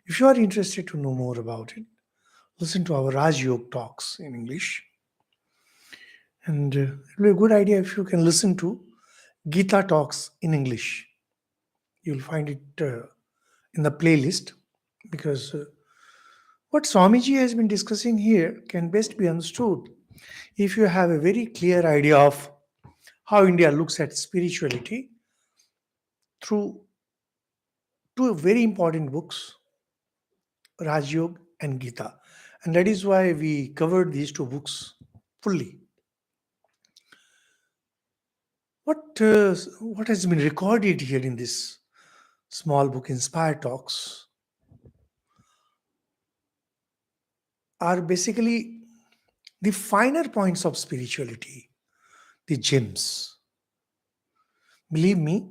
If you are interested to know more about it, listen to our Raj Yog talks in English. And it will be a good idea if you can listen to Gita talks in English. You'll find it in the playlist because what Swamiji has been discussing here can best be understood if you have a very clear idea of how India looks at spirituality through two very important books, Raj Yoga and Gita. And that is why we covered these two books fully. What has been recorded here in this small book, Inspire Talks, are basically the finer points of spirituality, the gems. Believe me,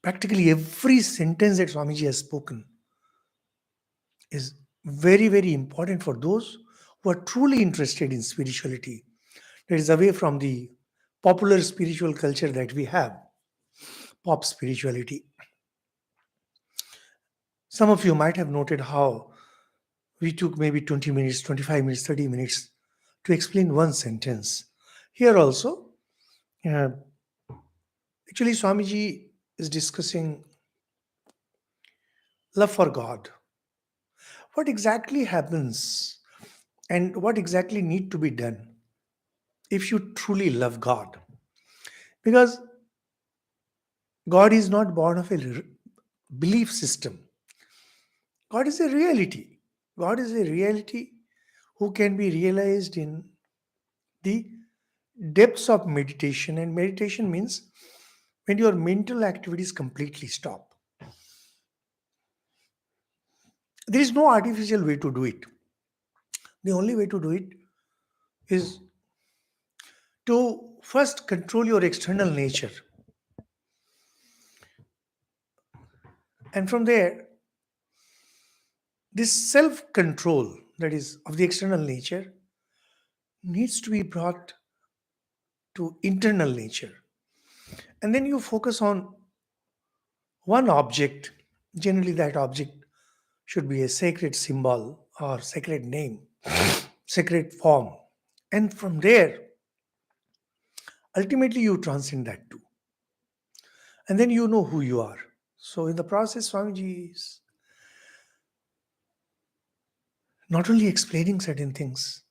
practically every sentence that Swamiji has spoken is very, very important for those who are truly interested in spirituality. That is away from the popular spiritual culture that we have, pop spirituality. Some of you might have noted how we took maybe 20 minutes, 25 minutes, 30 minutes to explain one sentence. Here also, uh, actually, Swamiji is discussing love for God. What exactly happens and what exactly need to be done if you truly love God? Because God is not born of a belief system. God is a reality. God is a reality who can be realized in the depths of meditation. And meditation means when your mental activities completely stop. There is no artificial way to do it. The only way to do it is to first control your external nature. And from there, this self control, that is, of the external nature, needs to be brought to internal nature. And then you focus on one object. Generally, that object should be a sacred symbol or sacred name, sacred form. And from there, ultimately, you transcend that too. And then you know who you are. So, in the process, Swamiji is not only explaining certain things,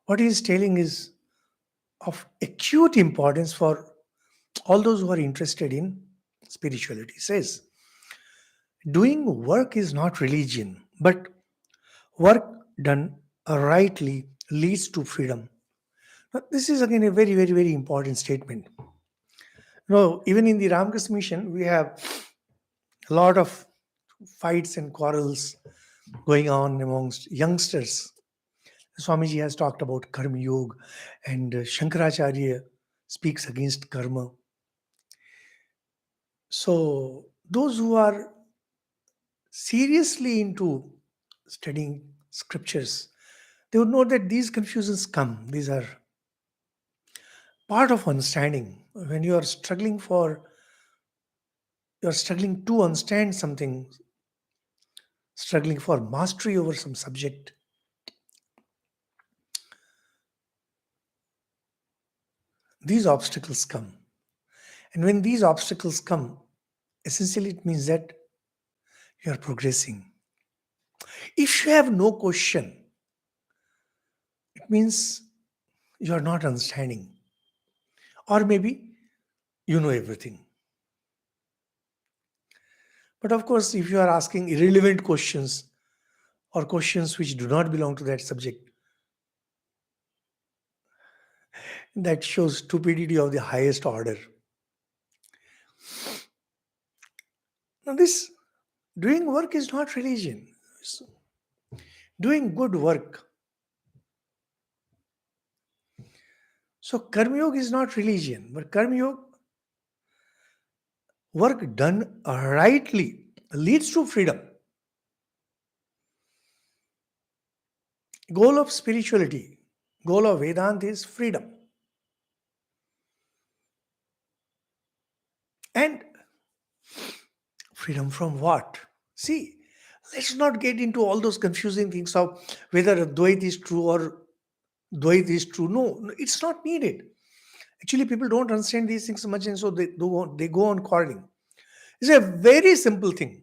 what he is telling is of acute importance for all those who are interested in spirituality. He says, doing work is not religion, but work done rightly leads to freedom. Now, this is again a very, very, very important statement. Even in the Ramakrishna mission, we have a lot of fights and quarrels going on amongst youngsters. Swamiji has talked about karma yoga, and Shankaracharya speaks against karma. So, those who are seriously into studying scriptures, they would know that these confusions come. These are part of understanding. When you're struggling to understand something, struggling for mastery over some subject, these obstacles come. And when these obstacles come, essentially it means that you are progressing. If you have no question, it means you are not understanding. Or maybe you know everything. But of course, if you are asking irrelevant questions or questions which do not belong to that subject, that shows stupidity of the highest order. Now, this doing work is not religion. So, doing good work. So, Karma Yoga is not religion, but Karma Yoga, work done rightly, leads to freedom. Goal of spirituality, goal of Vedanta is freedom. And Freedom from what? See, let's not get into all those confusing things of whether Dvait is true or Dvait is true. No, no, it's not needed. Actually, people don't understand these things much, and so they go on quarreling. It's a very simple thing.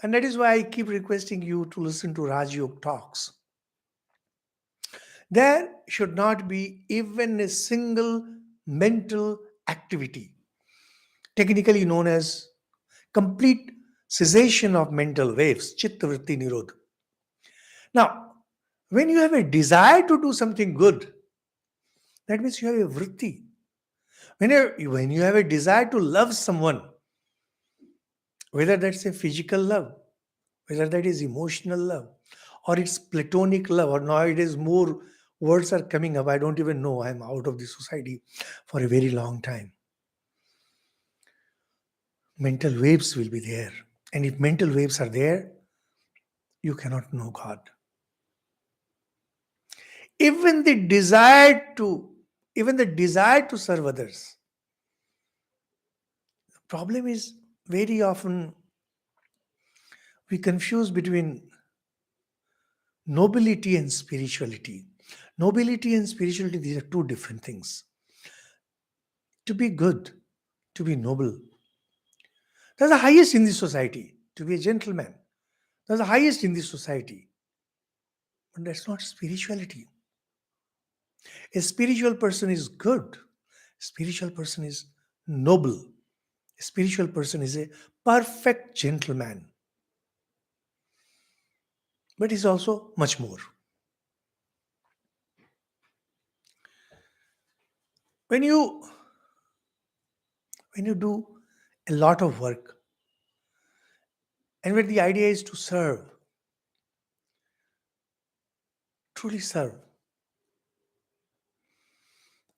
And that is why I keep requesting you to listen to Raj Yoga talks. There should not be even a single mental activity, technically known as complete cessation of mental waves, chitta vritti nirodha. Now, when you have a desire to do something good, that means you have a vritti. When you have a desire to love someone, whether that's a physical love, whether that is emotional love, or it's platonic love, or nowadays more words are coming up. I don't even know. I'm out of the society for a very long time. Mental waves will be there. And if mental waves are there, you cannot know God. Even the desire to, even the desire to serve others. The problem is very often we confuse between nobility and spirituality. Nobility and spirituality, these are two different things. To be good, to be noble, that's the highest in the society. To be a gentleman, that's the highest in the society. But that's not spirituality. A spiritual person is good. A spiritual person is noble. A spiritual person is a perfect gentleman. But he's also much more. When you when you do a lot of work, and when the idea is to serve, truly serve,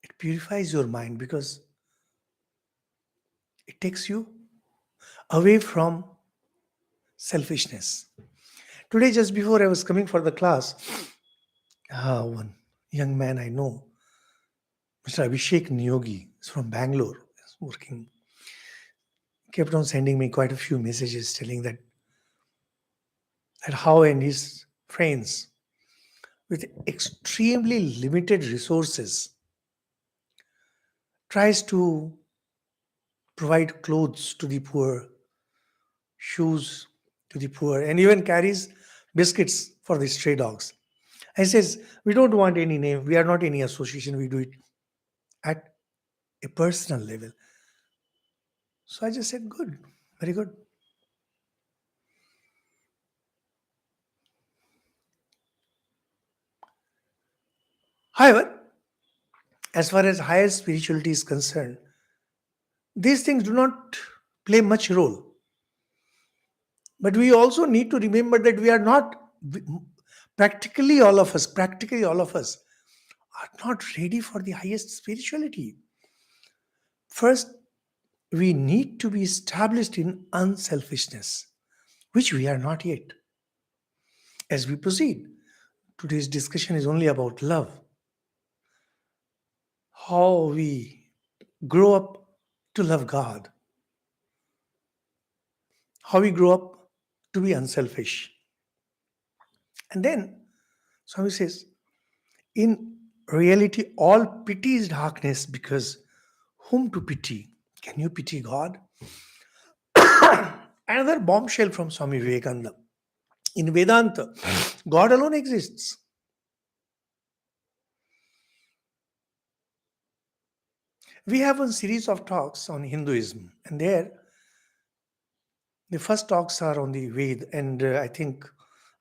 it purifies your mind because it takes you away from selfishness. Today, just before I was coming for the class, one young man I know, Mr. Abhishek Niyogi, is from Bangalore, is working, kept on sending me quite a few messages telling that how and his friends with extremely limited resources tries to provide clothes to the poor, shoes to the poor, and even carries biscuits for the stray dogs. I says, we don't want any name, we are not any association, we do it at a personal level. So I just said, good, very good. However, as far as higher spirituality is concerned, these things do not play much role. But we also need to remember that we are not, practically all of us are not ready for the highest spirituality. First, we need to be established in unselfishness, which we are not yet. As we proceed, today's discussion is only about love, how we grow up to love God, how we grow up to be unselfish. And then Swami says, in reality, all pity is darkness because whom to pity? Can you pity God? Another bombshell from Swami Vivekananda. In Vedanta, God alone exists. We have a series of talks on Hinduism, and there the first talks are on the Ved, and I think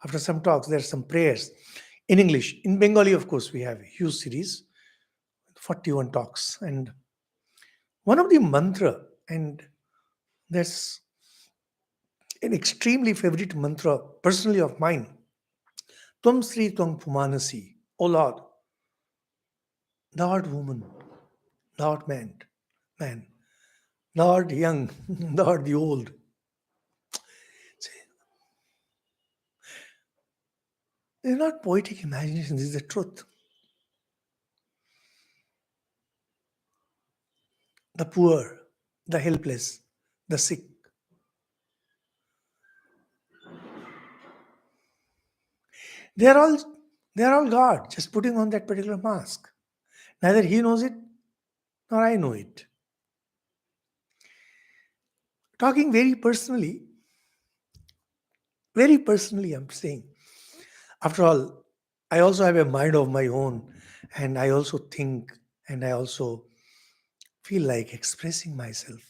after some talks, there are some prayers in English. In Bengali, of course, we have a huge series, 41 talks, and one of the mantra, and that's an extremely favorite mantra, personally of mine. Tvam Sri Tvam Pumanasi. O Lord, thou art woman, thou art man, thou art young, thou art the old. They're not poetic imagination, this is the truth. The poor, the helpless, the sick. They are all they are all God, just putting on that particular mask. Neither he knows it nor I know it. Talking very personally, I'm saying. After all, I also have a mind of my own, and I also think and I also feel like expressing myself.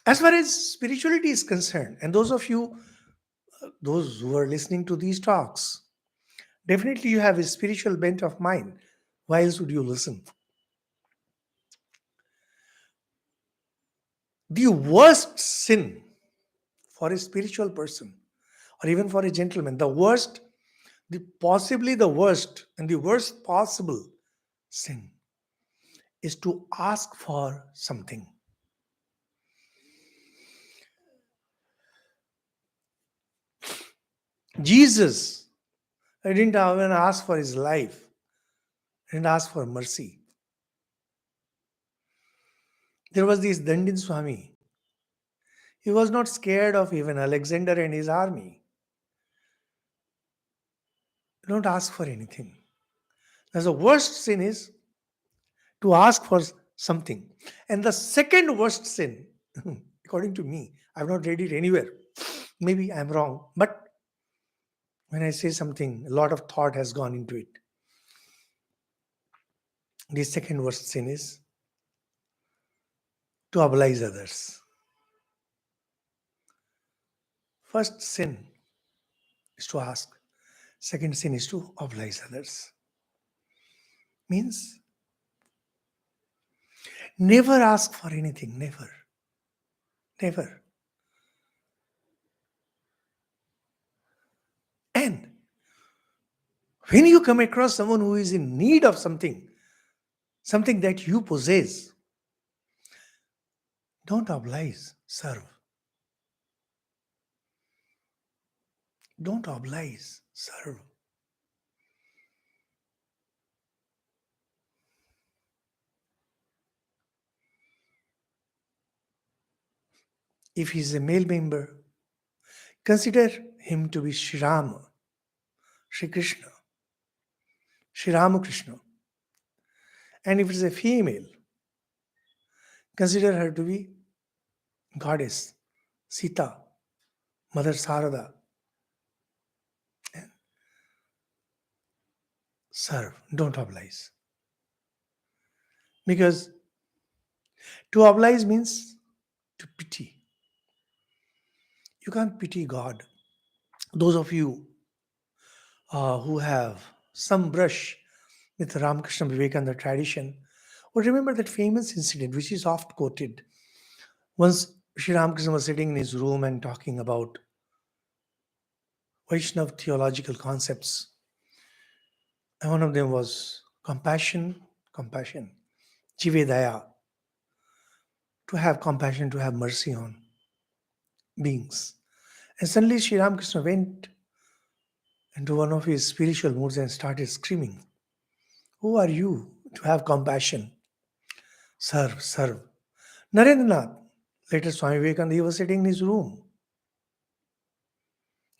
As far as spirituality is concerned, and those who are listening to these talks, definitely you have a spiritual bent of mind. Why else would you listen? The worst sin for a spiritual person, or even for a gentleman, possibly the worst and the worst possible sin is to ask for something. Jesus didn't even ask for his life, didn't ask for mercy. There was this Dandin Swami. He was not scared of even Alexander and his army. Don't ask for anything. That's the worst sin is to ask for something. And the second worst sin, according to me, I've not read it anywhere. Maybe I'm wrong, but when I say something, a lot of thought has gone into it. The second worst sin is to oblige others. First sin is to ask. Second sin is to oblige others. Means never ask for anything. Never. Never. And when you come across someone who is in need of something, something that you possess, don't oblige, serve. Don't oblige, serve. If he is a male member, consider him to be Sri Rama, Sri Krishna, Sri Ramakrishna. And if it is a female, consider her to be goddess, Sita, Mother Sarada. Serve, don't oblige. Because to oblige means to pity. You can't pity God. Those of you who have some brush with Ramakrishna Vivekananda tradition will remember that famous incident which is oft quoted. Once Sri Ramakrishna was sitting in his room and talking about Vaishnava theological concepts. And one of them was compassion, Jivedaya, to have compassion, to have mercy on beings. And suddenly Sri Ramakrishna went into one of his spiritual moods and started screaming, "Who are you to have compassion? Serve, serve." Narendranath, later Swami Vivekananda, he was sitting in his room.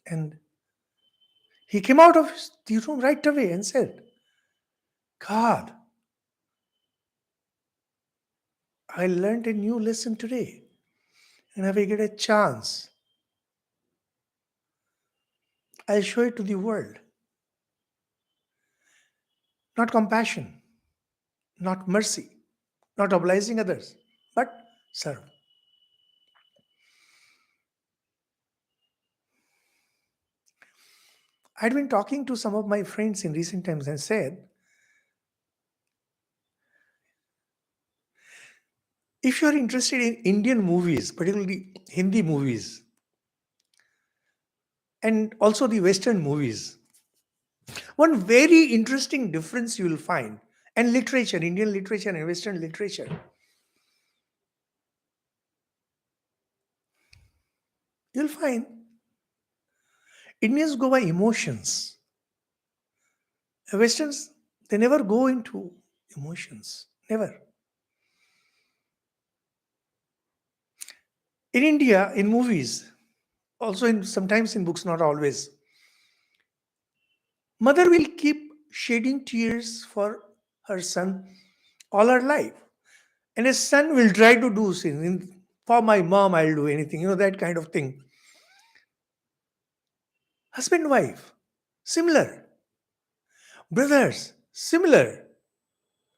And he came out of the room right away and said, "God, I learned a new lesson today. And if I get a chance, I'll show it to the world. Not compassion, not mercy, not obliging others, but serve." I'd been talking to some of my friends in recent times and said, if you're interested in Indian movies, particularly Hindi movies, and also the Western movies, one very interesting difference you will find, and literature, Indian literature and Western literature, you'll find Indians go by emotions. Westerns, they never go into emotions. Never. In India, in movies, also in sometimes in books, not always, mother will keep shedding tears for her son all her life. And a son will try to do things. For my mom, I'll do anything, that kind of thing. Husband, wife, similar. Brothers, similar.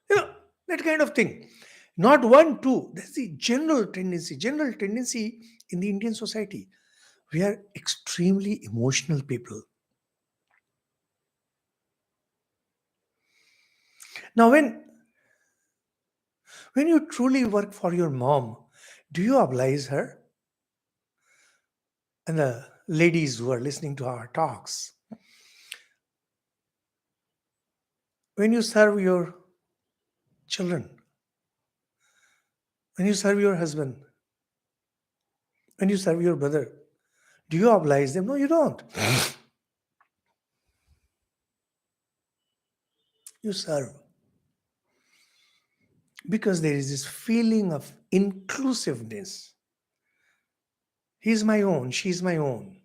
You know, that kind of thing. Not one, two. That's the general tendency. General tendency in the Indian society. We are extremely emotional people. Now, when you truly work for your mom, do you oblige her? And the ladies who are listening to our talks, when you serve your children, when you serve your husband, when you serve your brother, do you oblige them? No, you don't. You serve because there is this feeling of inclusiveness. He's my own, she's my own.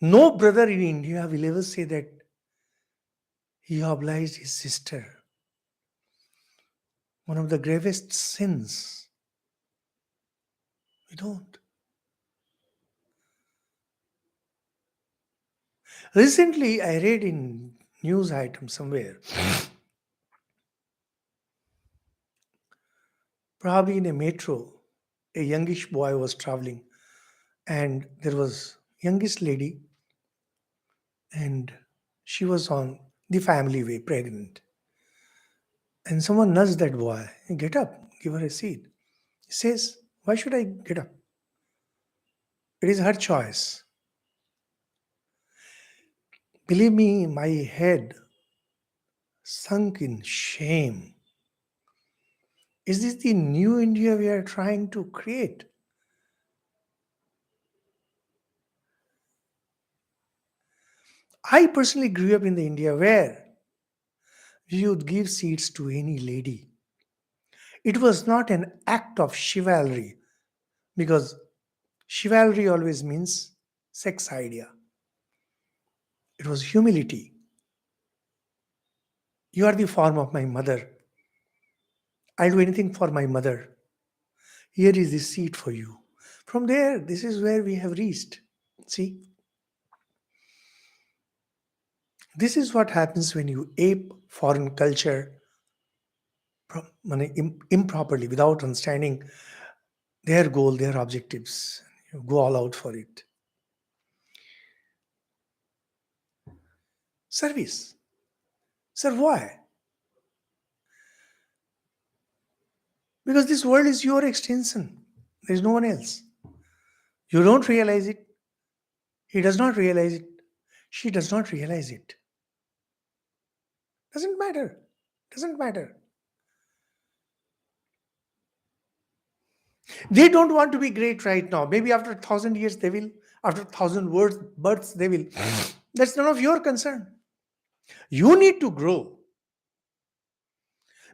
No brother in India will ever say that he obliged his sister. One of the gravest sins. We don't. Recently, I read in news item somewhere, probably in a metro, a youngish boy was traveling, and there was youngest lady, and she was on the family way, pregnant. And someone nudged that boy, get up, give her a seat. He says, why should I get up? It is her choice. Believe me, my head sunk in shame. Is this the new India we are trying to create? I personally grew up in the India where we would give seats to any lady. It was not an act of chivalry because chivalry always means sex idea. It was humility. You are the form of my mother. I'll do anything for my mother. Here is the seat for you. From there, this is where we have reached. See, this is what happens when you ape foreign culture improperly without understanding their goal, their objectives. You go all out for it. Service. Sir, why? Because this world is your extension. There is no one else. You don't realize it. He does not realize it. She does not realize it. Doesn't matter. Doesn't matter. They don't want to be great right now. Maybe after 1,000 years they will. After 1,000 births they will. That's none of your concern. You need to grow.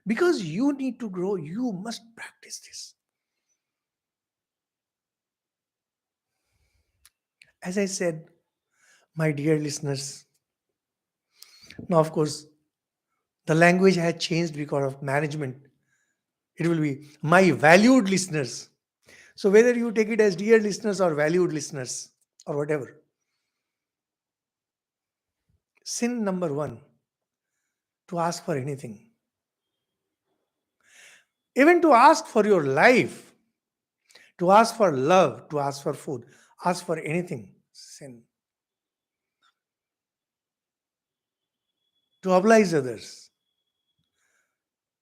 Because you need to grow, you must practice this. As I said, my dear listeners, now of course the language has changed because of management. It will be my valued listeners. So whether you take it as dear listeners or valued listeners or whatever, sin number one, to ask for anything. Even to ask for your life, to ask for love, to ask for food, ask for anything, sin. To oblige others,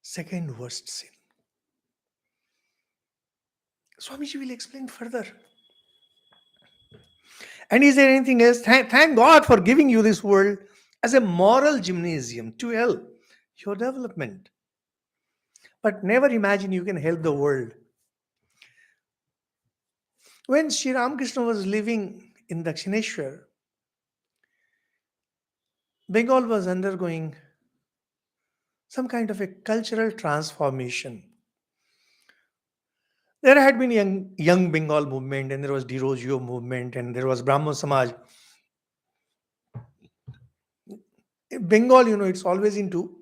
second worst sin. Swamiji will explain further. And is there anything else? Thank God for giving you this world as a moral gymnasium to help your development. But never imagine you can help the world. When Sri Ramakrishna was living in Dakshineshwar, Bengal was undergoing some kind of a cultural transformation. There had been young Bengal movement, and there was Dirojio movement, and there was Brahmo Samaj. Bengal, it's always into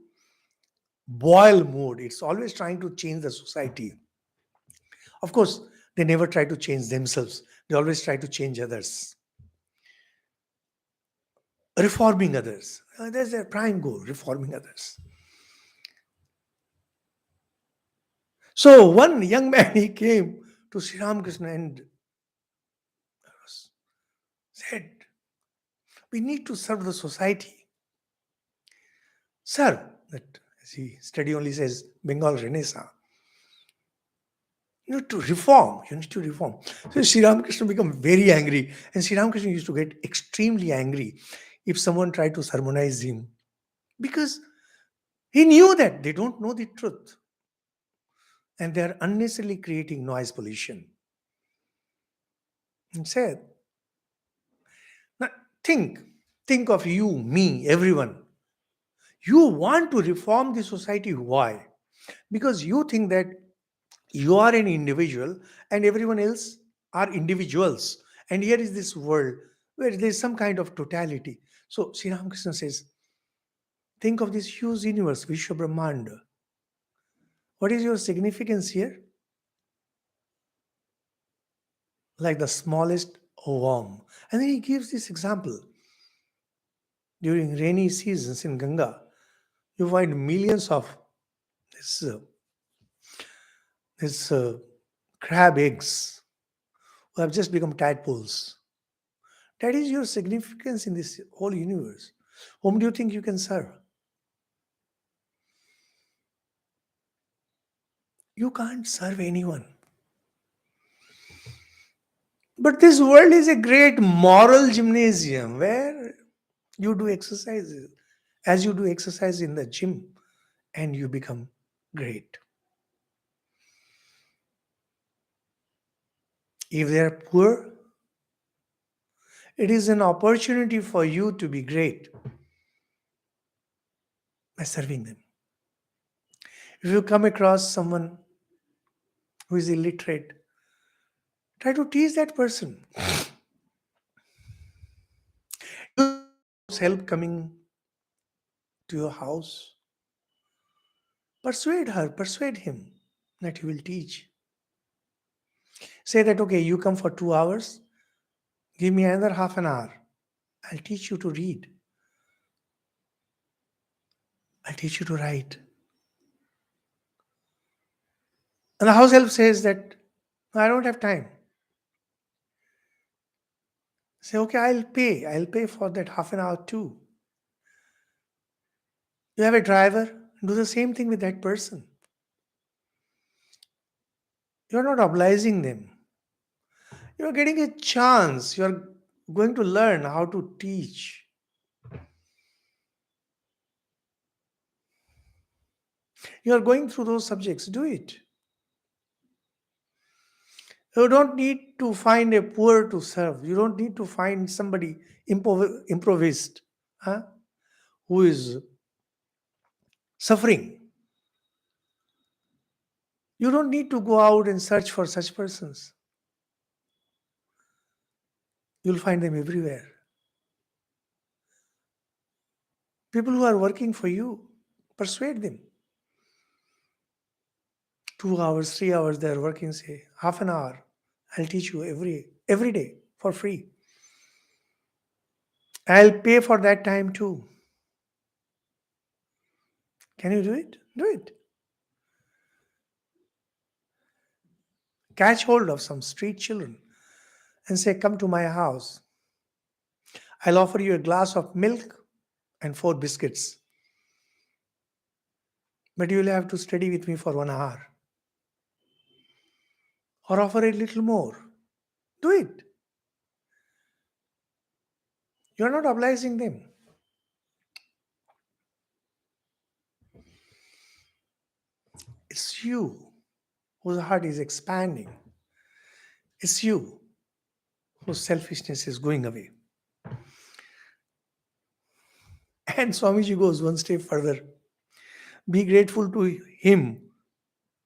boil mode. It's always trying to change the society. Of course, they never try to change themselves. They always try to change others, reforming others. That's their prime goal, reforming others. So one young man, he came to Sri Ramakrishna and said, "We need to serve the society." Serve, that as he study only says, Bengal Renaissance. You need to reform. You need to reform. So Sri Ramakrishna became very angry. And Sri Ramakrishna used to get extremely angry if someone tried to sermonize him. Because he knew that they don't know the truth. And they are unnecessarily creating noise pollution. He said, now think, think of you, me, everyone. You want to reform the society. Why? Because you think that you are an individual and everyone else are individuals. And here is this world where there is some kind of totality. So Sri Ramakrishna says, think of this huge universe, Vishwa Brahmanda. What is your significance here? Like the smallest worm. And then he gives this example. During rainy seasons in Ganga, you find millions of this, this crab eggs who have just become tadpoles. That is your significance in this whole universe. Whom do you think you can serve? You can't serve anyone. But this world is a great moral gymnasium where you do exercises. As you do exercise in the gym, and you become great. If they are poor, it is an opportunity for you to be great by serving them. If you come across someone who is illiterate, try to teach that person. Help coming to your house. Persuade her, persuade him that you will teach. Say that, okay, you come for 2 hours, give me another half an hour. I'll teach you to read. I'll teach you to write. And the house help says that, I don't have time. Say, okay, I'll pay. I'll pay for that half an hour too. You have a driver, do the same thing with that person. You're not obliging them. You're getting a chance. You're going to learn how to teach. You're going through those subjects. Do it. You don't need to find a poor to serve. You don't need to find somebody improvised, huh, who is suffering. You don't need to go out and search for such persons. You'll find them everywhere. People who are working for you, persuade them. 2 hours, 3 hours they are working, say half an hour. I'll teach you every day for free. I'll pay for that time too. Can you do it? Do it. Catch hold of some street children and say, come to my house. I'll offer you a glass of milk and 4 biscuits. But you will have to study with me for 1 hour. Or offer a little more. Do it. You're not obliging them. It's you whose heart is expanding. It's you whose selfishness is going away. And Swamiji goes one step further. Be grateful to him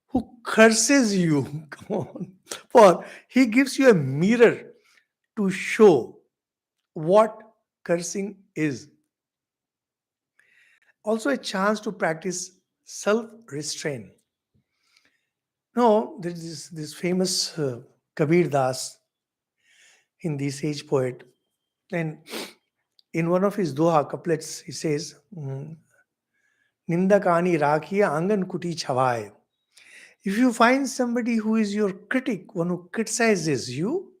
who curses you. Come on. For he gives you a mirror to show what cursing is. Also, a chance to practice self restraint. No, there is this famous Kabir Das, Hindi sage poet, and in one of his doha couplets, he says, Nindakani rakhiya angan kuti chhavaye. If you find somebody who is your critic, one who criticizes you,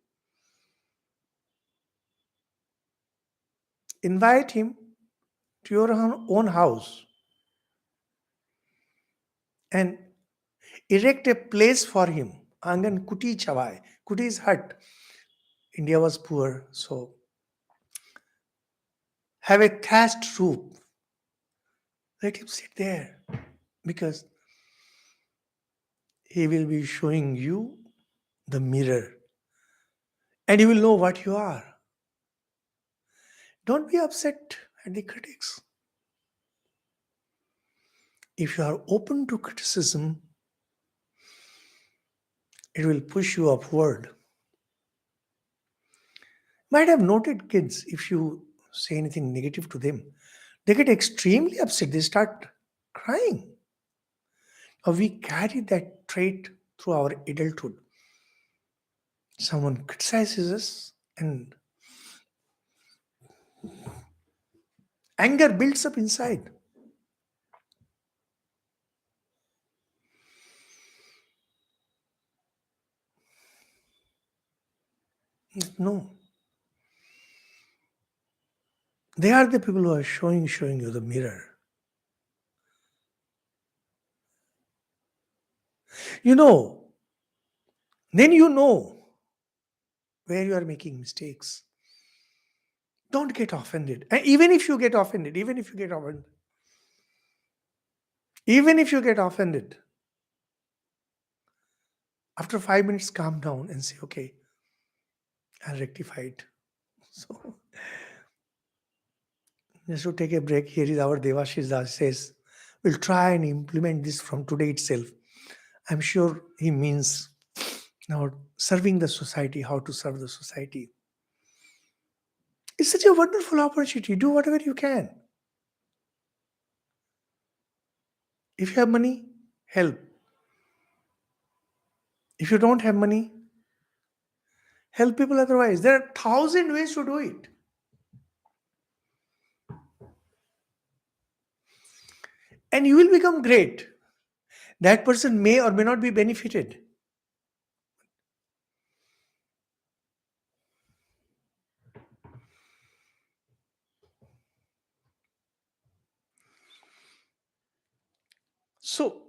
invite him to your own house and erect a place for him. Angan kuti chhavaye. Kuti is hut. India was poor, so have a thatched roof. Let him sit there because he will be showing you the mirror and you will know what you are. Don't be upset at the critics. If you are open to criticism, it will push you upward. Might have noted kids, if you say anything negative to them, they get extremely upset. They start crying. Or we carry that trait through our adulthood. Someone criticizes us and anger builds up inside. No. They are the people who are showing you the mirror. You know, then you know where you are making mistakes. Don't get offended. And even if you get offended, after 5 minutes, calm down and say, okay, I'll rectify it. So, just to take a break, here is our Devashish Das says, we'll try and implement this from today itself. I'm sure he means now serving the society, how to serve the society. It's such a wonderful opportunity. Do whatever you can. If you have money, help. If you don't have money, help people otherwise. There are 1,000 ways to do it. And you will become great. That person may or may not be benefited. So,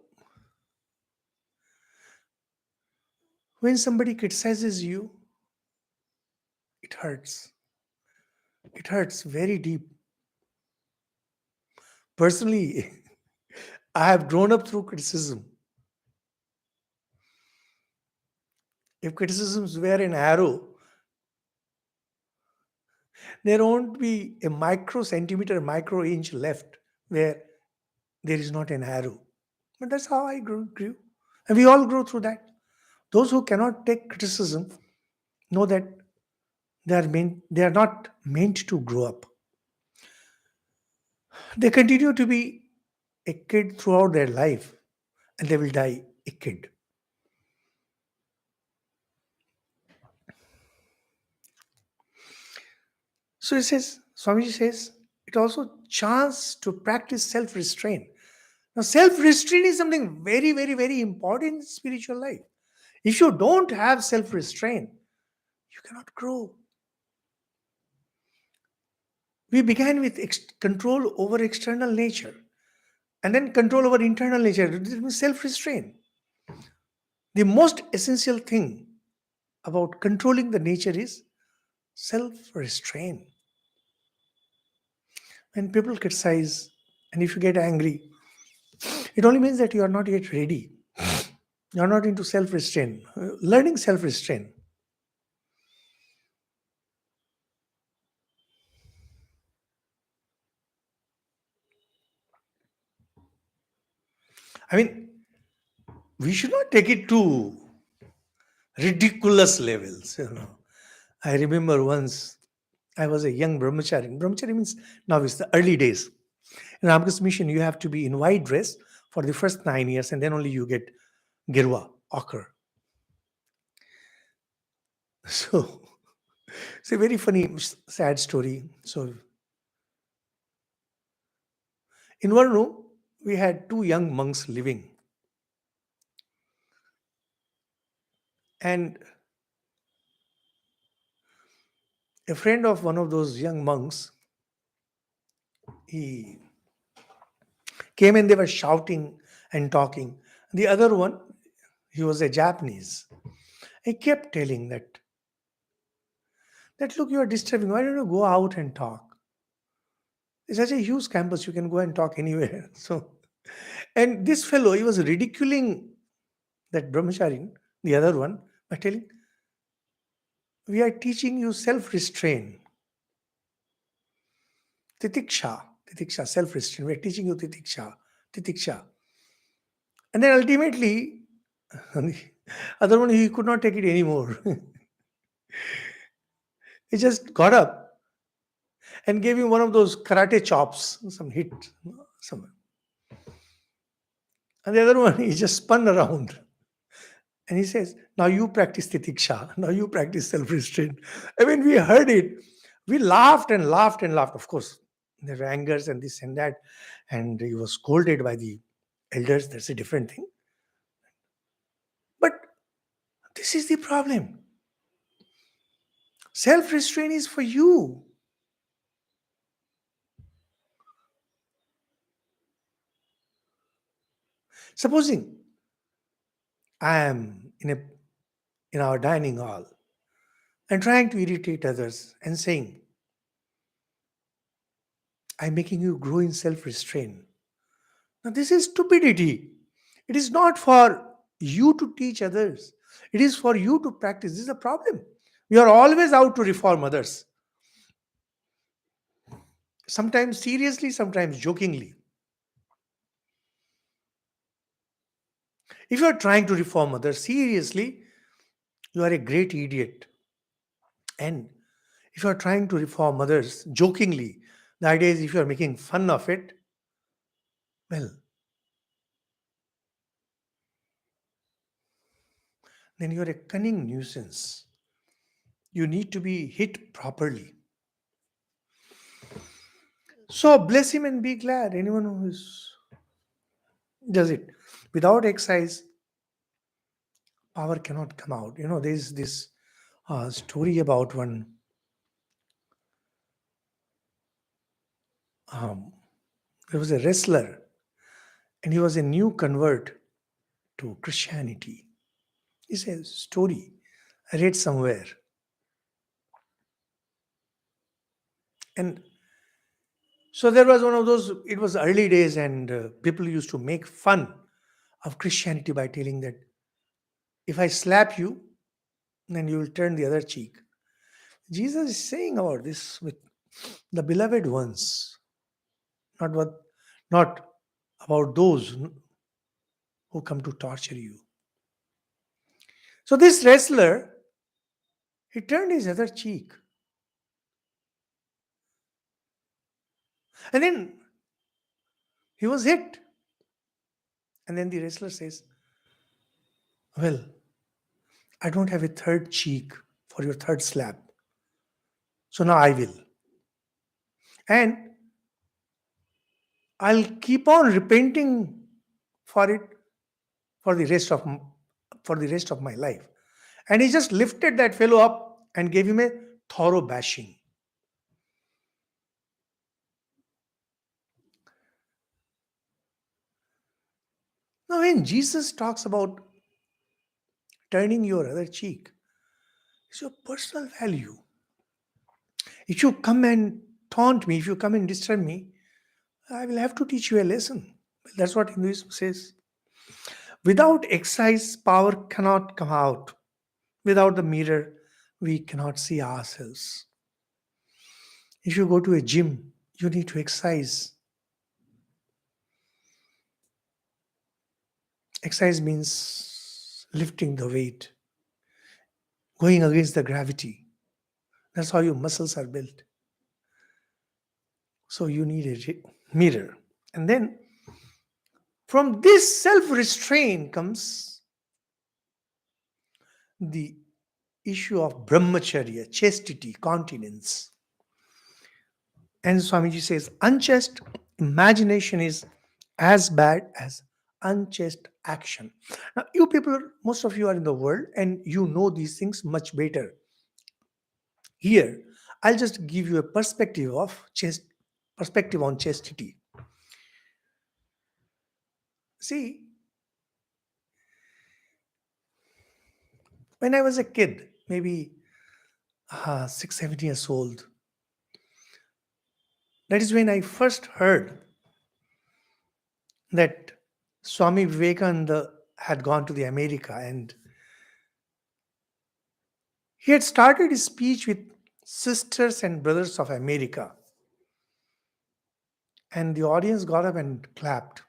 when somebody criticizes you, it hurts. It hurts very deep. Personally, I have grown up through criticism. If criticisms were an arrow, there won't be a micro centimeter, micro inch left where there is not an arrow. But that's how I grew. And we all grow through that. Those who cannot take criticism know that they are not meant to grow up. They continue to be a kid throughout their life and they will die a kid. So he says, Swamiji says, it also chance to practice self-restraint. Now, self-restraint is something very, very, very important in spiritual life. If you don't have self-restraint, you cannot grow. We began with control over external nature and then control over internal nature. This means self-restraint. The most essential thing about controlling the nature is self-restraint. When people criticize and if you get angry, it only means that you are not yet ready. You are not into self-restraint. Learning self-restraint. I mean, we should not take it to ridiculous levels. I remember once I was a young brahmachari. Brahmachari means novice, the early days. In Ramakrishna mission, you have to be in white dress for the first 9 years, and then only you get girwa, ochre. So it's a very funny, sad story. So in one room, we had two young monks living, and a friend of one of those young monks, he came and they were shouting and talking. The other one, he was a Japanese. He kept telling that look, you are disturbing. Why don't you go out and talk? It's such a huge campus. You can go and talk anywhere. So, and this fellow, he was ridiculing that brahmachari, the other one, by telling, we are teaching you self-restraint, titiksha, self-restraint. We are teaching you titiksha. And then ultimately, the other one, he could not take it anymore. He just got up and gave him one of those karate chops, some hit, some. And the other one, he just spun around. And he says, now you practice titiksha. Now you practice self-restraint. I mean, we heard it. We laughed and laughed and laughed. Of course, there were angers and this and that. And he was scolded by the elders. That's a different thing. But this is the problem. Self-restraint is for you. Supposing I am in our dining hall and trying to irritate others and saying, I'm making you grow in self-restraint. Now, this is stupidity. It is not for you to teach others. It is for you to practice. This is a problem. We are always out to reform others. Sometimes seriously, sometimes jokingly. If you are trying to reform others seriously, you are a great idiot. And if you are trying to reform others jokingly, the idea is if you are making fun of it, well, then you are a cunning nuisance. You need to be hit properly. So bless him and be glad. Anyone who does it without exercise, power cannot come out. There's this story about one. Um, there was a wrestler, and he was a new convert to Christianity. It's a story I read somewhere, and so there was one of those. It was early days, and people used to make fun of Christianity by telling that if I slap you, then you will turn the other cheek. Jesus is saying about this with the beloved ones, not what, not about those who come to torture you. So this wrestler, he turned his other cheek. And then he was hit. And then the wrestler says, well, I don't have a third cheek for your third slap. So now I will. And I'll keep on repenting for it for the rest of my life. And he just lifted that fellow up and gave him a thorough bashing. Now, when Jesus talks about turning your other cheek, it's your personal value. If you come and taunt me, if you come and disturb me, I will have to teach you a lesson. Well, that's what Hinduism says. Without exercise, power cannot come out. Without the mirror, we cannot see ourselves. If you go to a gym, you need to exercise. Exercise means lifting the weight, going against the gravity. That's how your muscles are built. So you need a mirror. And then from this self restraint comes the issue of brahmacharya, chastity, continence. And Swamiji says, unchaste imagination is as bad as unchaste action. Now, you people, most of you are in the world and you know these things much better. Here, I'll just give you a perspective on chastity. See, when I was a kid, maybe 6, 7 years old, that is when I first heard that Swami Vivekananda had gone to the America and he had started his speech with sisters and brothers of America. And the audience got up and clapped.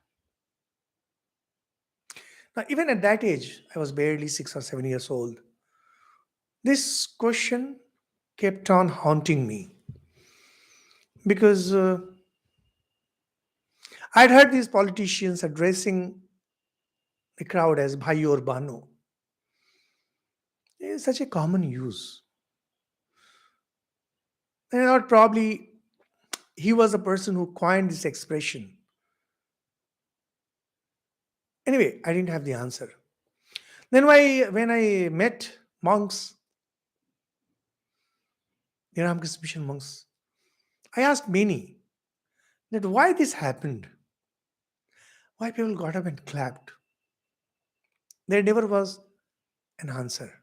Now, even at that age, I was barely 6 or 7 years old. This question kept on haunting me because I'd heard these politicians addressing the crowd as Bhai or Bano. It's such a common use. And I thought probably he was the person who coined this expression. Anyway, I didn't have the answer. Then when I met monks, the Ramakrishna Mission monks, I asked many that why this happened, why people got up and clapped. There never was an answer.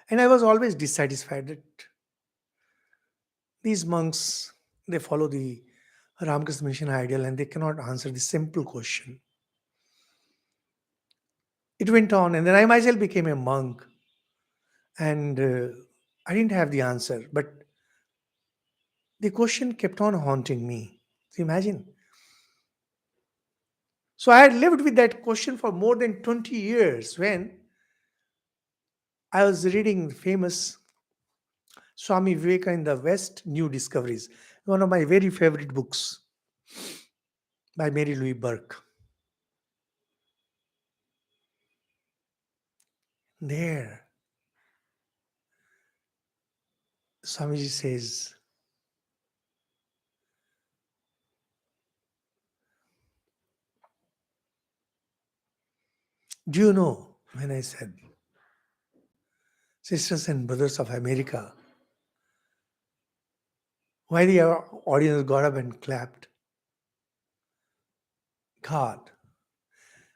And I was always dissatisfied that these monks, they follow the Ramakrishna Mission ideal and they cannot answer this simple question. It went on, and then I myself became a monk, and I didn't have the answer, but the question kept on haunting me. So imagine. So I had lived with that question for more than 20 years when I was reading famous Swami Vivekananda West New Discoveries, one of my very favorite books by Mary Louise Burke. There, Swamiji says, do you know when I said, sisters and brothers of America, why the audience got up and clapped? God,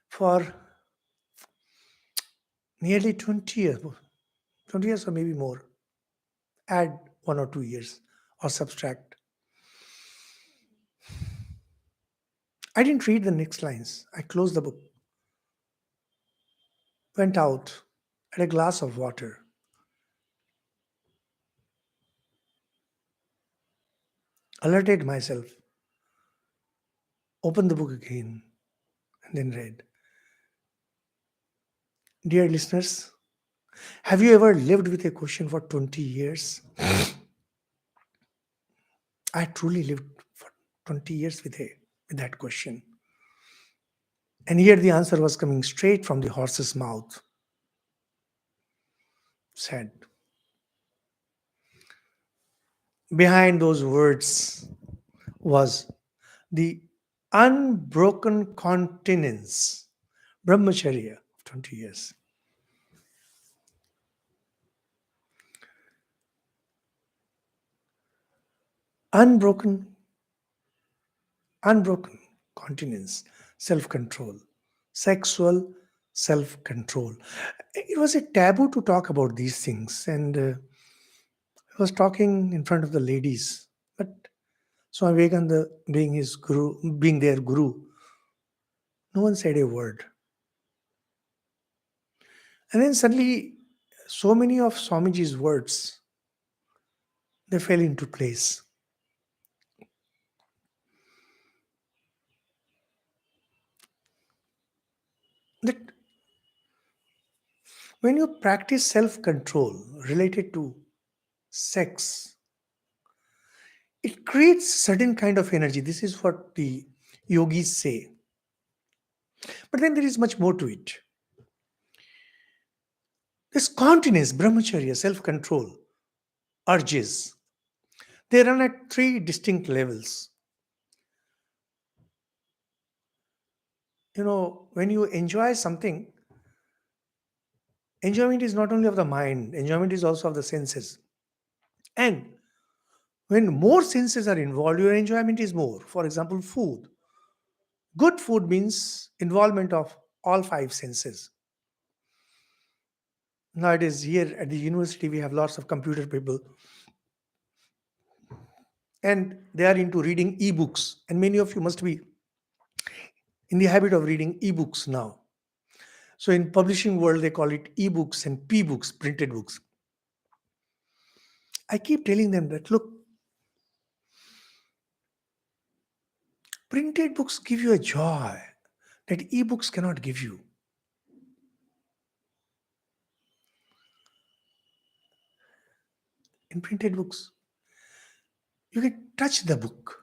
for nearly 20 years, 20 years or maybe more, add 1 or 2 years or subtract. I didn't read the next lines. I closed the book, went out, had a glass of water, alerted myself, opened the book again, and then read. Dear listeners, have you ever lived with a question for 20 years? I truly lived for 20 years with that question. And here the answer was coming straight from the horse's mouth. Said, behind those words was the unbroken continence, Brahmacharya, 20 years. Unbroken, unbroken continence, self control, sexual self control. It was a taboo to talk about these things, and I was talking in front of the ladies, but Swami Vivekananda, being their guru, no one said a word. And then suddenly, so many of Swamiji's words, they fell into place. that when you practice self control related to sex, it creates certain kind of energy. This is what the yogis say. But then there is much more to it. This continence, brahmacharya, self control, urges, they run at three distinct levels. When you enjoy something, enjoyment is not only of the mind, enjoyment is also of the senses. And when more senses are involved, your enjoyment is more. For example, food. Good food means involvement of all five senses. Nowadays, here at the university, we have lots of computer people, and they are into reading e-books. And many of you must be in the habit of reading e-books now. So in publishing world, they call it e-books and p-books, printed books. I keep telling them that, look, printed books give you a joy that e-books cannot give you. In printed books, you can touch the book.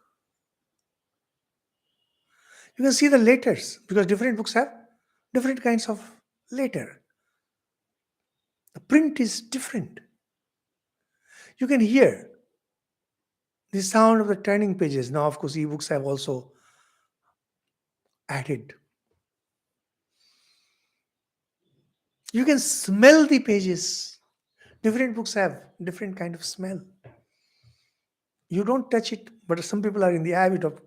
You can see the letters because different books have different kinds of letter. The print is different. You can hear the sound of the turning pages. Now, of course, e-books have also added. You can smell the pages. Different books have different kind of smell. You don't touch it, but some people are in the habit of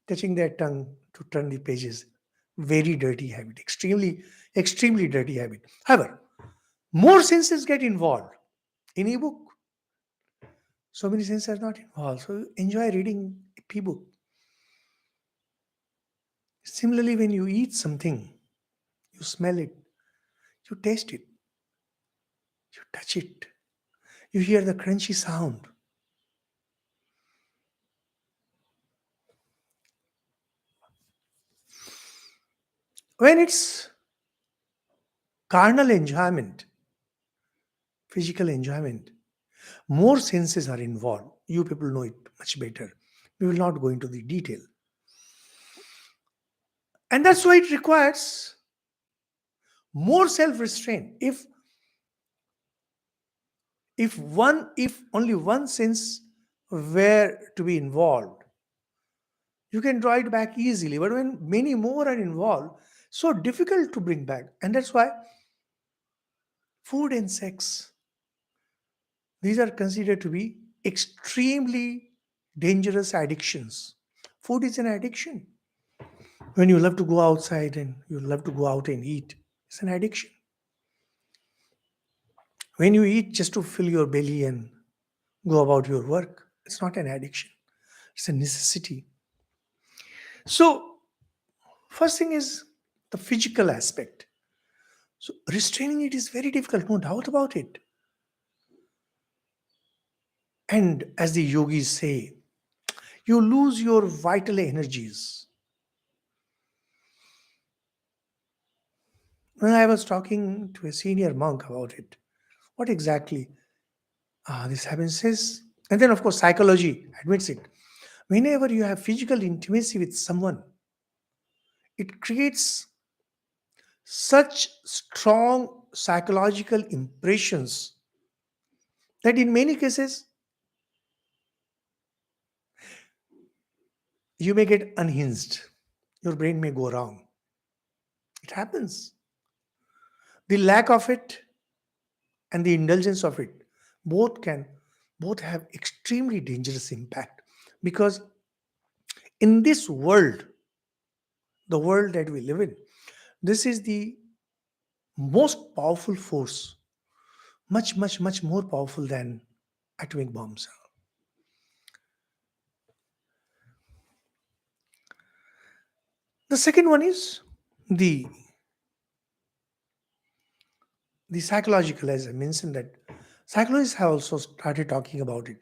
touching their tongue to turn the pages. Very dirty habit, extremely dirty habit. However, more senses get involved in ebook. So many senses are not involved. So enjoy reading ebook. Similarly, when you eat something, you smell it, you taste it, you touch it, you hear the crunchy sound. When it's carnal enjoyment, physical enjoyment, more senses are involved. You people know it much better. We will not go into the detail. And that's why it requires more self-restraint. If only one sense were to be involved, you can draw it back easily. But when many more are involved, so difficult to bring back. And that's why food and sex, these are considered to be extremely dangerous addictions. Food is an addiction. When you love to go outside and you love to go out and eat, it's an addiction. When you eat just to fill your belly and go about your work, it's not an addiction, it's a necessity. So, first thing is the physical aspect. So, restraining it is very difficult, no doubt about it. And as the yogis say, you lose your vital energies. When I was talking to a senior monk about it, what exactly this happens is, and then of course psychology admits it. Whenever you have physical intimacy with someone, it creates such strong psychological impressions that in many cases you may get unhinged. Your brain may go wrong. It happens. The lack of it and the indulgence of it both can both have extremely dangerous impact because in this world, the world that we live in, this is the most powerful force, much more powerful than atomic bombs. The second one is the the psychological, as I mentioned, that psychologists have also started talking about it.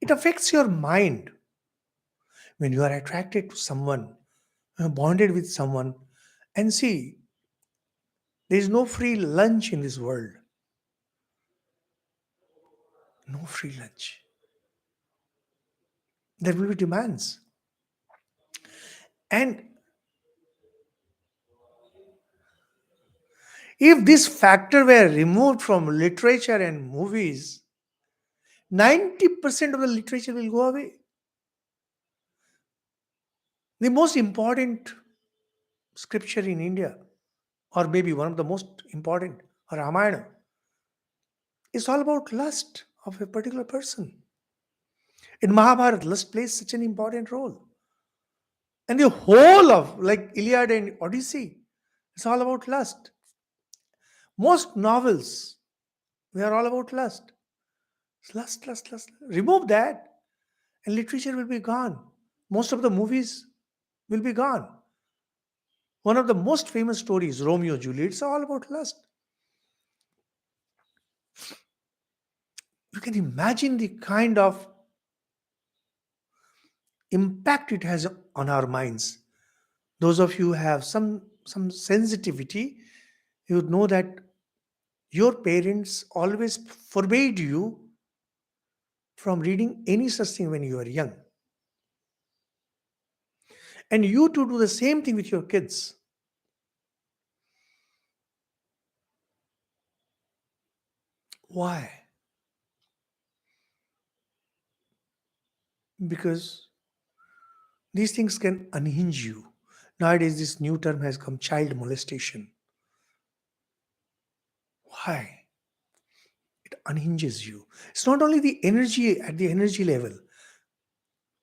It affects your mind when you are attracted to someone, bonded with someone. And see, there is no free lunch in this world. No free lunch. There will be demands. And if this factor were removed from literature and movies, 90% of the literature will go away. The most important scripture in India, or maybe one of the most important, Ramayana, is all about lust of a particular person. In Mahabharata, lust plays such an important role. And the whole of like Iliad and Odyssey, it's all about lust. Most novels, they are all about lust. It's lust, lust, lust. Remove that, and literature will be gone. Most of the movies will be gone. One of the most famous stories, Romeo and Juliet, it's all about lust. You can imagine the kind of impact it has on our minds. Those of you who have some sensitivity, you would know that your parents always forbade you from reading any such thing when you are young. And you to do the same thing with your kids. Why? Because these things can unhinge you. Nowadays, this new term has come, child molestation. Why? It unhinges you. It's not only the energy at the energy level,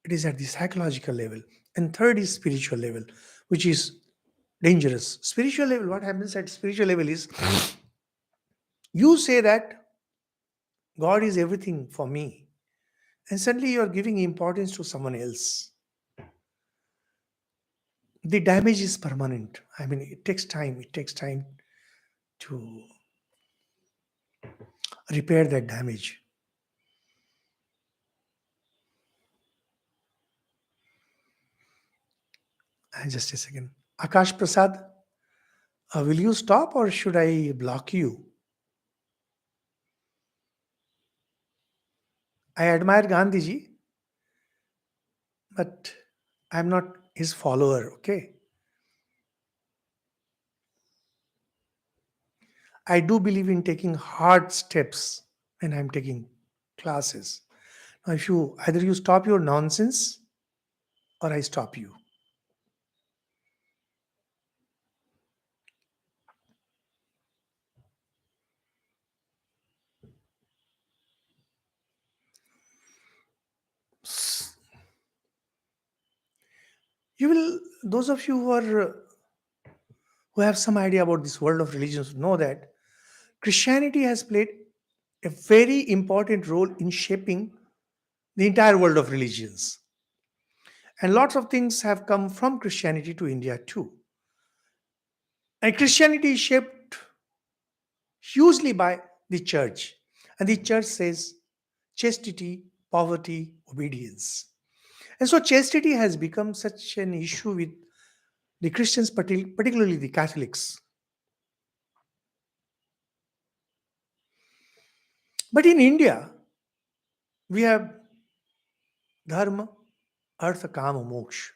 it is at the psychological level. And third is spiritual level, which is dangerous. Spiritual level, what happens at spiritual level is you say that God is everything for me, and suddenly you are giving importance to someone else. The damage is permanent. I mean, it takes time. It takes time to repair that damage. Just a second. Akash Prasad, will you stop or should I block you? I admire Gandhiji, but I'm not his follower, okay? I do believe in taking hard steps when I'm taking classes. Now, if you either you stop your nonsense or I stop you. You will, those of you who have some idea about this world of religions know that Christianity has played a very important role in shaping the entire world of religions. And lots of things have come from Christianity to India too. And Christianity is shaped hugely by the church. And the church says chastity, poverty, obedience. And so chastity has become such an issue with the Christians, particularly the Catholics. But in India, we have dharma, artha, kama, moksha.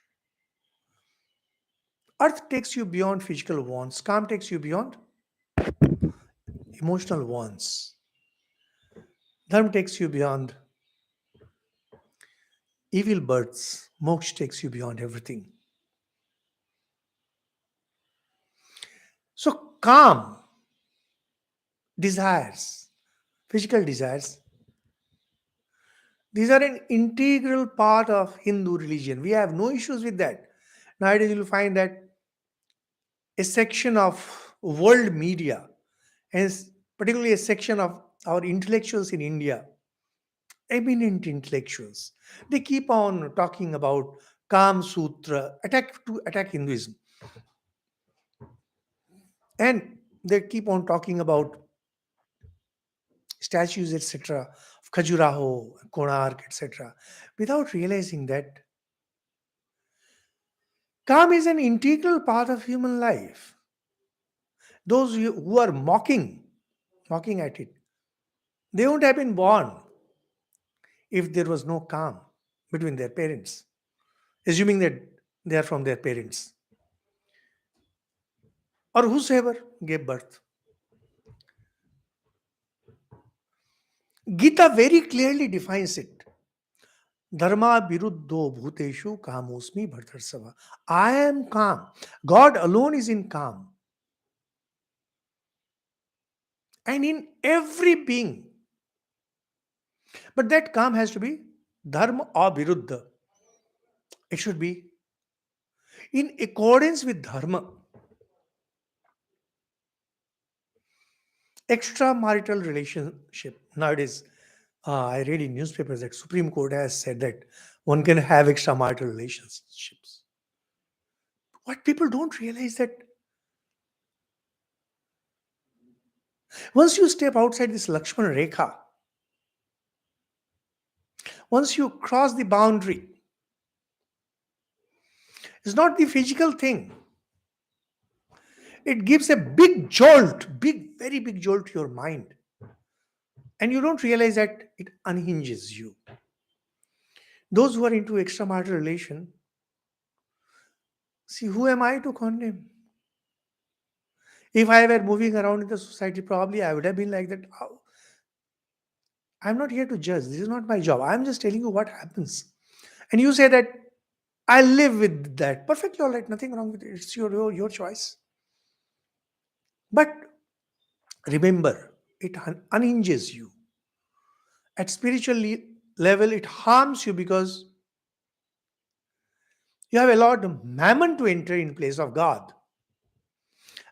Earth takes you beyond physical wants. Calm takes you beyond emotional wants. Dharma takes you beyond evil births. Moksha takes you beyond everything. So calm, desires, physical desires, these are an integral part of Hindu religion. We have no issues with that. Nowadays, you'll find that a section of world media, and particularly a section of our intellectuals in India, eminent intellectuals, they keep on talking about Kam Sutra, attack Hinduism, and they keep on talking about statues, etc., of Khajuraho, Konark, etc., without realizing that Calm is an integral part of human life. Those who are mocking at it, they won't have been born if there was no calm between their parents, assuming that they are from their parents or whosoever gave birth. Gita very clearly defines it. Dharma viruddho bhuteshu kamosmi bhartarsava. I am calm. God alone is in calm. And in every being. But that calm has to be dharma or viruddha. It should be in accordance with dharma. Extramarital relationship. Nowadays, I read in newspapers that Supreme Court has said that one can have extramarital relationships. What people don't realize that once you step outside this Lakshmana Rekha, once you cross the boundary, it's not the physical thing. It gives a big jolt, very big jolt to your mind. And you don't realize that it unhinges you. Those who are into extramarital relation, see, who am I to condemn? If I were moving around in the society, probably I would have been like that. "Oh, I'm not here to judge. This is not my job. I'm just telling you what happens." And you say that I live with that. Perfectly all right. Nothing wrong with it. It's your choice. But remember, it unhinges you. At spiritual level, it harms you because you have allowed mammon to enter in place of God.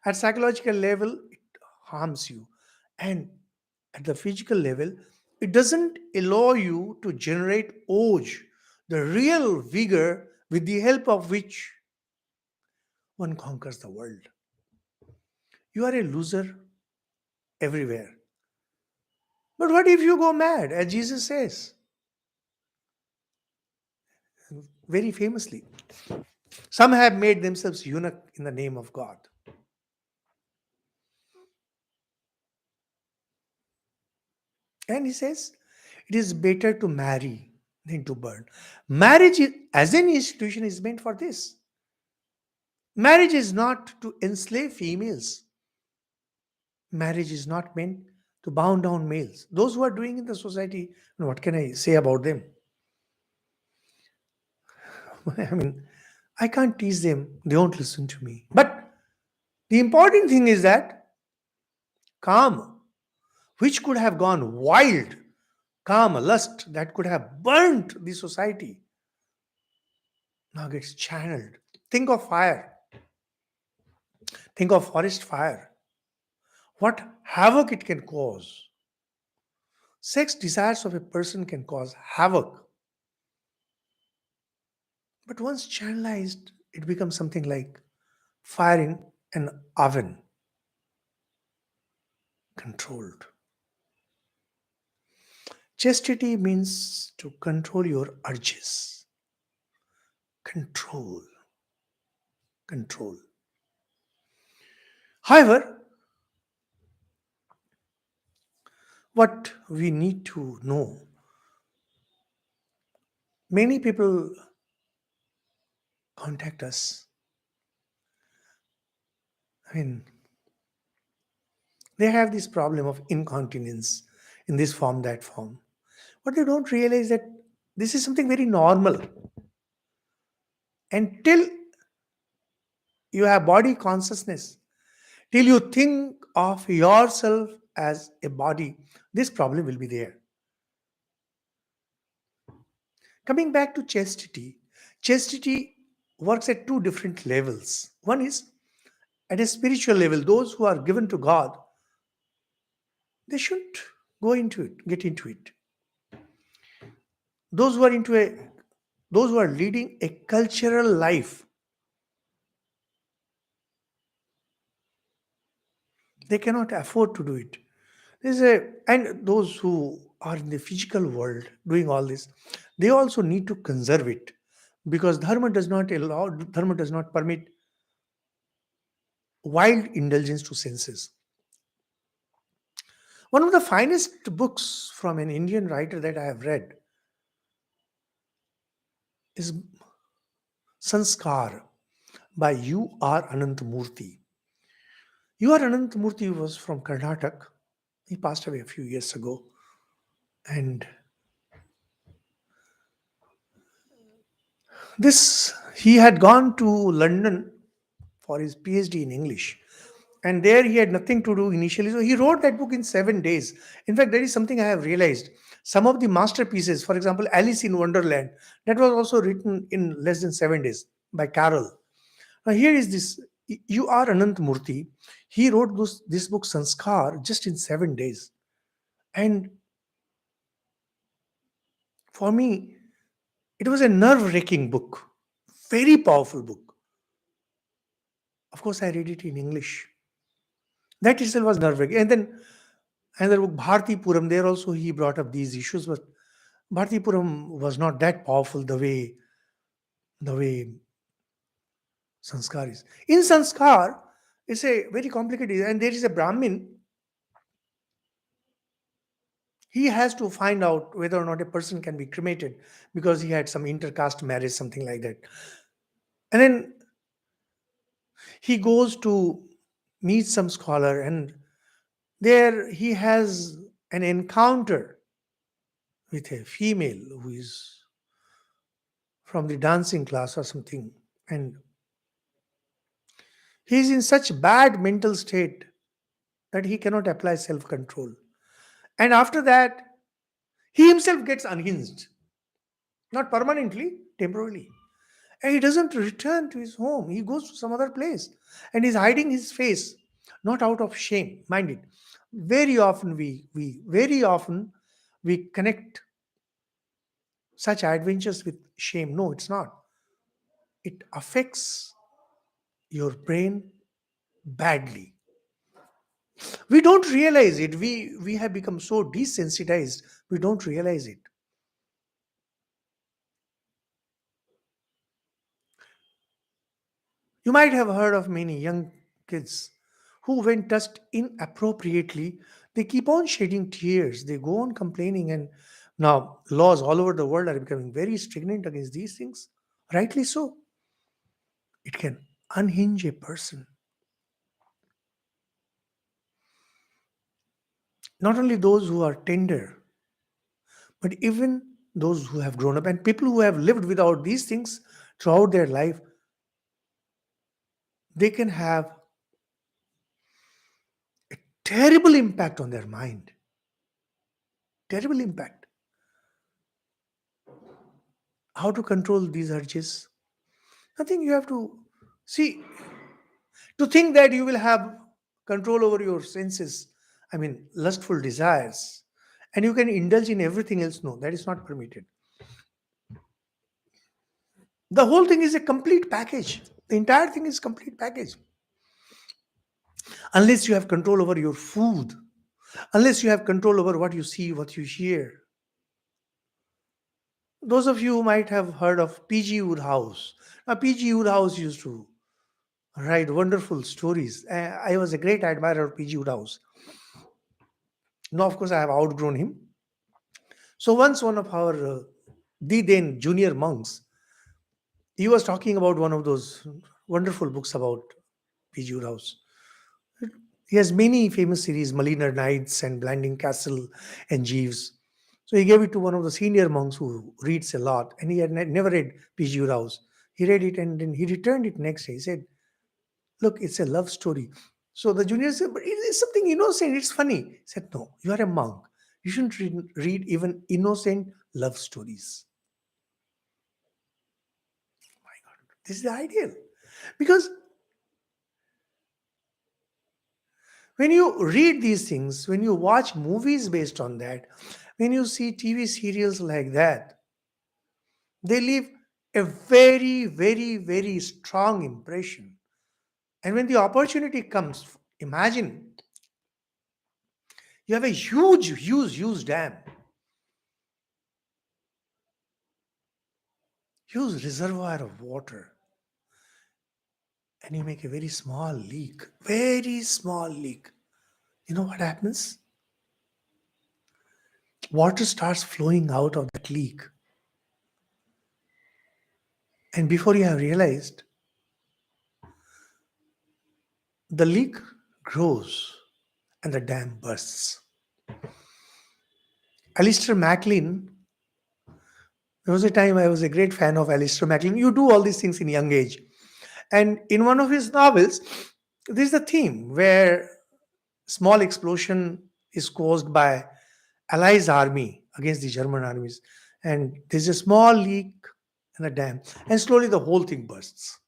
At psychological level, it harms you. And at the physical level, it doesn't allow you to generate oj, the real vigor with the help of which one conquers the world. You are a loser everywhere. But what if you go mad, as Jesus says very famously? Some have made themselves eunuch in the name of God. And he says, it is better to marry than to burn. Marriage, as an institution, is meant for this. Marriage is not to enslave females. Marriage is not meant to bound down males. Those who are doing in the society, what can I say about them? I mean, I can't tease them. They won't listen to me. But the important thing is that calm, which could have gone wild, calm, lust that could have burnt the society, now gets channeled. Think of fire. Think of forest fire. What havoc it can cause. Sex desires of a person can cause havoc. But once channelized, it becomes something like fire in an oven, controlled. Chastity means to control your urges. Control. Control. However, what we need to know, many people contact us. I mean, they have this problem of incontinence in this form, that form. But they don't realize that this is something very normal. Until you have body consciousness, till you think of yourself as a body, this problem will be there. Coming back to chastity, chastity works at two different levels. One is at a spiritual level, those who are given to God, they should go into it, get into it. Those who are those who are leading a cultural life, they cannot afford to do it. And those who are in the physical world doing all this, they also need to conserve it. because dharma does not permit wild indulgence to senses. One of the finest books from an Indian writer that I have read is Sanskar by U.R. Ananthamurthy. U.R. Ananthamurthy was from Karnataka. He passed away a few years ago. And he had gone to London for his PhD in English. And there he had nothing to do initially. So he wrote that book in 7 days. In fact, that is something I have realized. Some of the masterpieces, for example, Alice in Wonderland, that was also written in less than 7 days by Carroll. Now, here is this U.R. Ananthamurthy. He wrote this book, Sanskar, just in 7 days. And for me, it was a nerve wracking book, very powerful book. Of course, I read it in English. That itself was nerve wracking. And then another book, Bharti Puram, there also he brought up these issues, but Bharti Puram was not that powerful the way Sanskar is. In Sanskar, it's a very complicated, and there is a Brahmin. He has to find out whether or not a person can be cremated because he had some intercaste marriage, something like that. And then he goes to meet some scholar, and there he has an encounter with a female who is from the dancing class or something. And he is in such bad mental state that he cannot apply self control. And after that, he himself gets unhinged, not permanently, temporarily. And he doesn't return to his home. He goes to some other place and he's hiding his face, not out of shame. Mind it. Very often we connect such adventures with shame. No, it's not. It affects your brain badly. We don't realize it. We have become so desensitized. We don't realize it. You might have heard of many young kids who, when touched inappropriately, they keep on shedding tears. They go on complaining, and now laws all over the world are becoming very stringent against these things. Rightly so. It can unhinge a person. Not only those who are tender, but even those who have grown up and people who have lived without these things throughout their life, they can have terrible impact on their mind. Terrible impact. How to control these urges? I think you have to see, to think that you will have control over your senses, I mean, lustful desires, and you can indulge in everything else. No, that is not permitted. The whole thing is a complete package. The entire thing is complete package. Unless you have control over your food, unless you have control over what you see, what you hear. Those of you who might have heard of P.G. Woodhouse. Now, P.G. Woodhouse used to write wonderful stories. I was a great admirer of P.G. Woodhouse. Now, of course, I have outgrown him. So once one of our the then junior monks, he was talking about one of those wonderful books about P.G. Woodhouse. He has many famous series, Maliner Nights and Blinding Castle and Jeeves. So he gave it to one of the senior monks who reads a lot, and he had never read P.G. Woodhouse. He read it and then he returned it next day. He said, "Look, it's a love story." So the junior said, "But it is something innocent. It's funny." He said, "No, you are a monk. You shouldn't read even innocent love stories." My God, this is the ideal. Because when you read these things, when you watch movies based on that, when you see TV serials like that, they leave a very, very, very strong impression. And when the opportunity comes, imagine you have a huge dam, Use reservoir of water and you make a very small leak. Very small leak. You know what happens? Water starts flowing out of that leak. And before you have realized, the leak grows and the dam bursts. Alistair MacLean, there was a time I was a great fan of Alistair MacLean. You do all these things in young age. And in one of his novels, there's a theme where small explosion is caused by Allies army against the German armies. And there's a small leak in the dam. And slowly the whole thing bursts.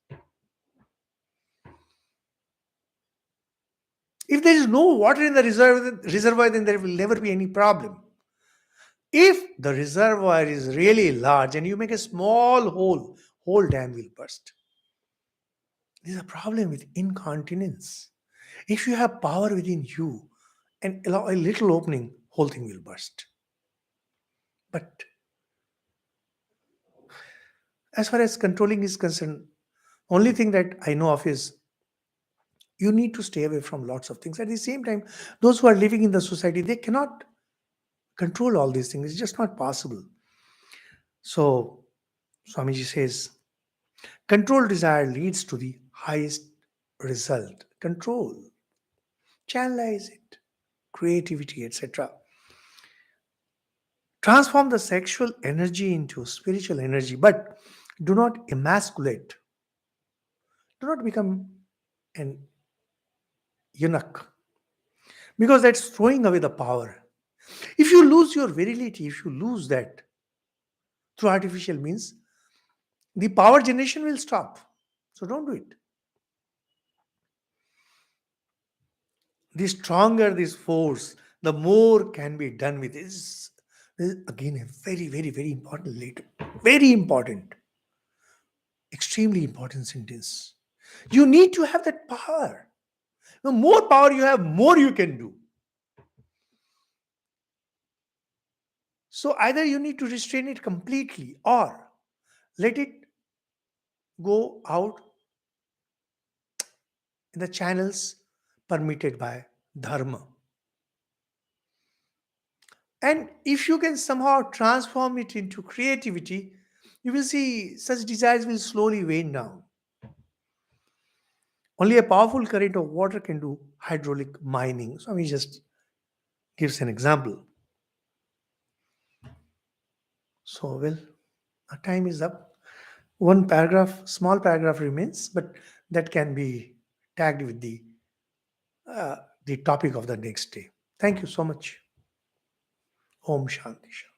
If there is no water in the reservoir, then there will never be any problem. If the reservoir is really large and you make a small hole, whole dam will burst. There's a problem with incontinence. If you have power within you and allow a little opening, whole thing will burst. But as far as controlling is concerned, only thing that I know of is you need to stay away from lots of things. At the same time, those who are living in the society, they cannot control all these things. It's just not possible. So Swamiji says, controlled desire leads to the highest result. Control, channelize it, creativity, etc. Transform the sexual energy into spiritual energy, but do not emasculate. Do not become an eunuch because that's throwing away the power. If you lose your virility, if you lose that through artificial means, the power generation will stop. So don't do it. The stronger this force, the more can be done with this. This is again a very, very, very important later. Very important. Extremely important sentence. You need to have that power. The more power you have, more you can do. So either you need to restrain it completely or let it go out in the channels permitted by dharma. And if you can somehow transform it into creativity, you will see such desires will slowly wane down. Only a powerful current of water can do hydraulic mining. So, he just gives an example. So, well, our time is up. One paragraph, small paragraph remains, but that can be tagged with the topic of the next day. Thank you so much. Om Shanti. Shanti.